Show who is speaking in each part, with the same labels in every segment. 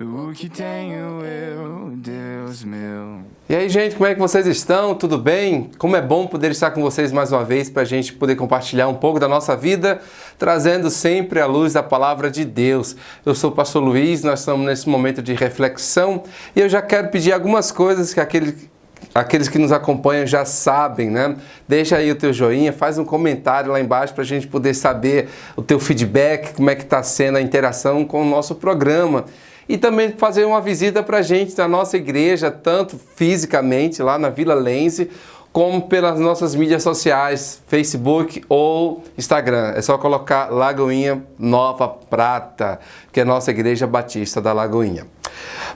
Speaker 1: O que tenho eu, Deus meu.
Speaker 2: E aí, gente, como é que vocês estão? Tudo bem? Como é bom poder estar com vocês mais uma vez para a gente poder compartilhar um pouco da nossa vida, trazendo sempre a luz da palavra de Deus. Eu sou o pastor Luiz, nós estamos nesse momento de reflexão e eu já quero pedir algumas coisas que aqueles que nos acompanham já sabem, né? Deixa aí o teu joinha, faz um comentário lá embaixo para a gente poder saber o teu feedback, como é que está sendo a interação com o nosso programa. E também fazer uma visita para a gente na nossa igreja, tanto fisicamente lá na Vila Lense, como pelas nossas mídias sociais, Facebook ou Instagram. É só colocar Lagoinha Nova Prata, que é a nossa Igreja Batista da Lagoinha.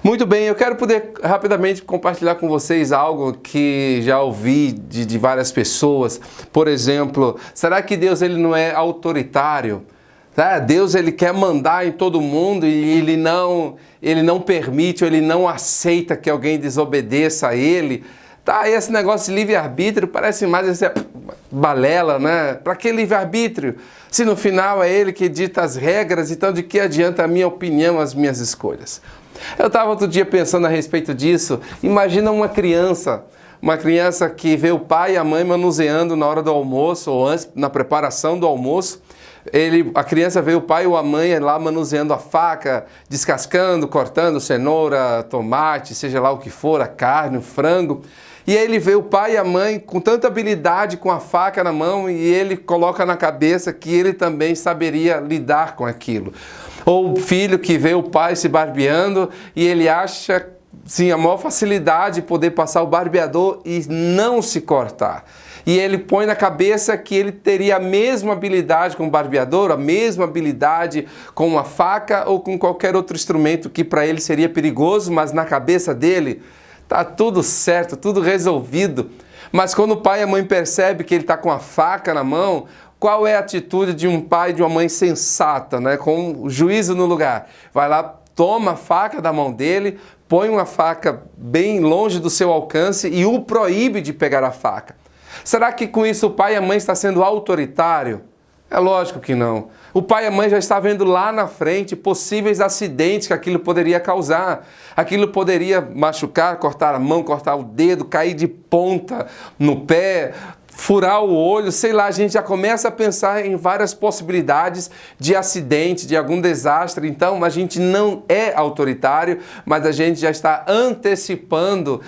Speaker 2: Muito bem, eu quero poder rapidamente compartilhar com vocês algo que já ouvi de várias pessoas. Por exemplo, será que Deus ele não é autoritário? Deus ele quer mandar em todo mundo e ele não permite ou ele não aceita que alguém desobedeça a ele. Esse negócio de livre-arbítrio parece mais essa balela, né? Para que livre-arbítrio? Se no final é ele que dita as regras, então de que adianta a minha opinião, as minhas escolhas? Eu estava outro dia pensando a respeito disso. Imagina uma criança que vê o pai e a mãe manuseando na hora do almoço ou antes, na preparação do almoço. A criança vê o pai ou a mãe lá manuseando a faca, descascando, cortando cenoura, tomate, seja lá o que for, a carne, o frango. E aí ele vê o pai e a mãe com tanta habilidade com a faca na mão e ele coloca na cabeça que ele também saberia lidar com aquilo. Ou o filho que vê o pai se barbeando e ele acha, sim, a maior facilidade de poder passar o barbeador e não se cortar. E ele põe na cabeça que ele teria a mesma habilidade com o barbeador, a mesma habilidade com uma faca ou com qualquer outro instrumento que para ele seria perigoso, mas na cabeça dele está tudo certo, tudo resolvido. Mas quando o pai e a mãe percebem que ele está com a faca na mão, qual é a atitude de um pai e de uma mãe sensata, né? Com o juízo no lugar? Vai lá, toma a faca da mão dele, põe uma faca bem longe do seu alcance e o proíbe de pegar a faca. Será que com isso o pai e a mãe estão sendo autoritário? É lógico que não. O pai e a mãe já estão vendo lá na frente possíveis acidentes que aquilo poderia causar. Aquilo poderia machucar, cortar a mão, cortar o dedo, cair de ponta no pé, furar o olho, sei lá, a gente já começa a pensar em várias possibilidades de acidente, de algum desastre. Então, a gente não é autoritário, mas a gente já está antecipando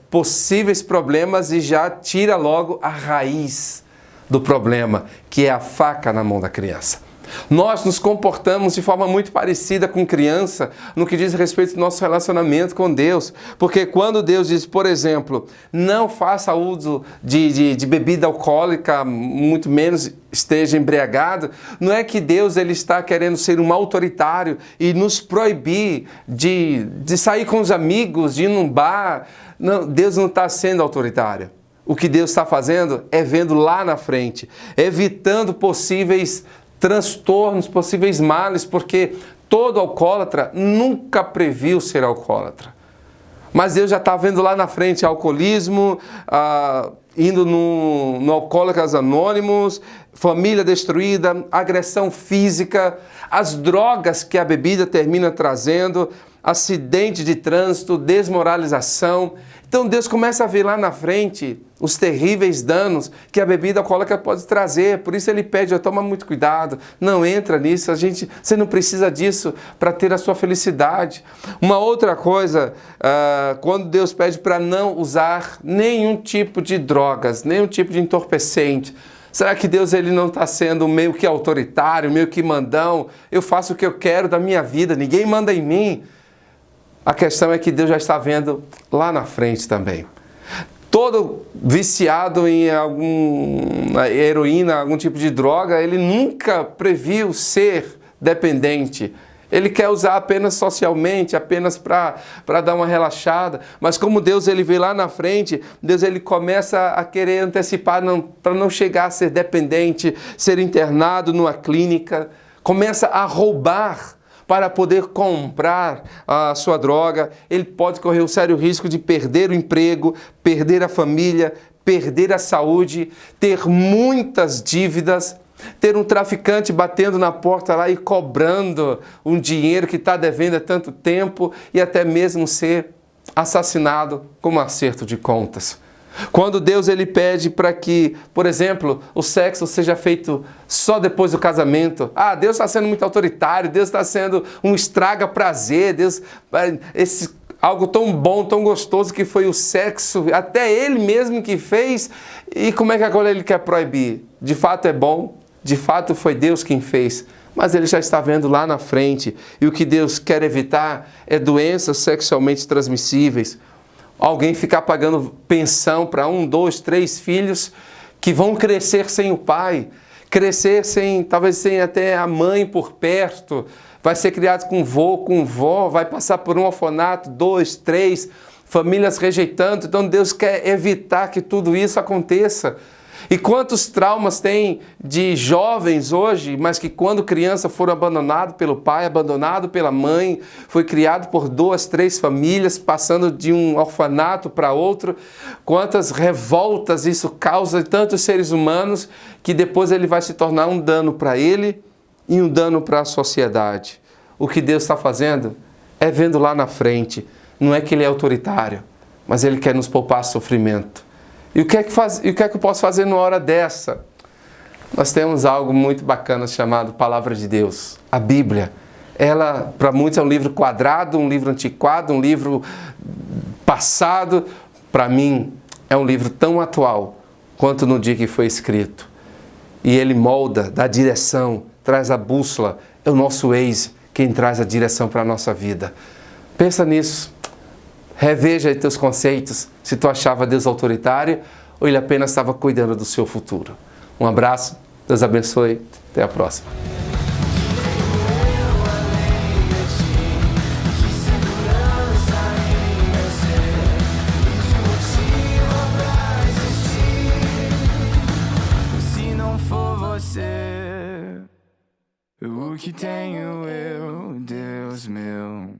Speaker 2: possíveis problemas e já tira logo a raiz do problema, que é a faca na mão da criança. Nós nos comportamos de forma muito parecida com criança no que diz respeito ao nosso relacionamento com Deus. Porque quando Deus diz, por exemplo, não faça uso de bebida alcoólica, muito menos esteja embriagado, não é que Deus ele está querendo ser um autoritário e nos proibir de sair com os amigos, de ir num bar. Não, Deus não está sendo autoritário. O que Deus está fazendo é vendo lá na frente, evitando possíveis transtornos, possíveis males, porque todo alcoólatra nunca previu ser alcoólatra. Mas Deus já está vendo lá na frente alcoolismo, indo no Alcoólicos Anônimos, família destruída, agressão física, as drogas que a bebida termina trazendo, acidente de trânsito, desmoralização. Então Deus começa a ver lá na frente os terríveis danos que a bebida alcoólica pode trazer. Por isso ele pede, toma muito cuidado, não entra nisso, você não precisa disso para ter a sua felicidade. Uma outra coisa, quando Deus pede para não usar nenhum tipo de drogas, nenhum tipo de entorpecente, será que Deus ele não está sendo meio que autoritário, meio que mandão? Eu faço o que eu quero da minha vida, ninguém manda em mim. A questão é que Deus já está vendo lá na frente também. Todo viciado em alguma heroína, algum tipo de droga, ele nunca previu ser dependente. Ele quer usar apenas socialmente, apenas para dar uma relaxada. Mas como Deus ele vê lá na frente, Deus ele começa a querer antecipar para não chegar a ser dependente, ser internado numa clínica. Começa a roubar para poder comprar a sua droga. Ele pode correr o sério risco de perder o emprego, perder a família, perder a saúde, ter muitas dívidas. ter um traficante batendo na porta lá e cobrando um dinheiro que está devendo há tanto tempo e até mesmo ser assassinado como acerto de contas. Quando Deus ele pede para que, por exemplo, o sexo seja feito só depois do casamento. Deus está sendo muito autoritário, Deus está sendo um estraga prazer, Deus, algo tão bom, tão gostoso que foi o sexo, até Ele mesmo que fez, e como é que agora Ele quer proibir? De fato é bom, de fato foi Deus quem fez, mas Ele já está vendo lá na frente, e o que Deus quer evitar é doenças sexualmente transmissíveis. Alguém ficar pagando pensão para 1, 2, 3 filhos que vão crescer sem o pai, crescer talvez sem até a mãe por perto, vai ser criado com vô, com vó, vai passar por um orfanato, 2, 3, famílias rejeitando. Então Deus quer evitar que tudo isso aconteça. E quantos traumas tem de jovens hoje, mas que quando criança foram abandonados pelo pai, abandonado pela mãe, foi criado por 2, 3 famílias, passando de um orfanato para outro. Quantas revoltas isso causa em tantos seres humanos, que depois ele vai se tornar um dano para ele e um dano para a sociedade. O que Deus está fazendo é vendo lá na frente. Não é que Ele é autoritário, mas Ele quer nos poupar sofrimento. E o que é que eu posso fazer numa hora dessa? Nós temos algo muito bacana chamado Palavra de Deus. A Bíblia, ela para muitos é um livro quadrado, um livro antiquado, um livro passado. Para mim é um livro tão atual quanto no dia que foi escrito. E ele molda, dá direção, traz a bússola, é o nosso Waze quem traz a direção para a nossa vida. Pensa nisso. Reveja aí teus conceitos, se tu achava Deus autoritário ou Ele apenas estava cuidando do seu futuro. Um abraço, Deus abençoe, até a próxima.
Speaker 1: Se não for você, o que tenho eu, Deus meu?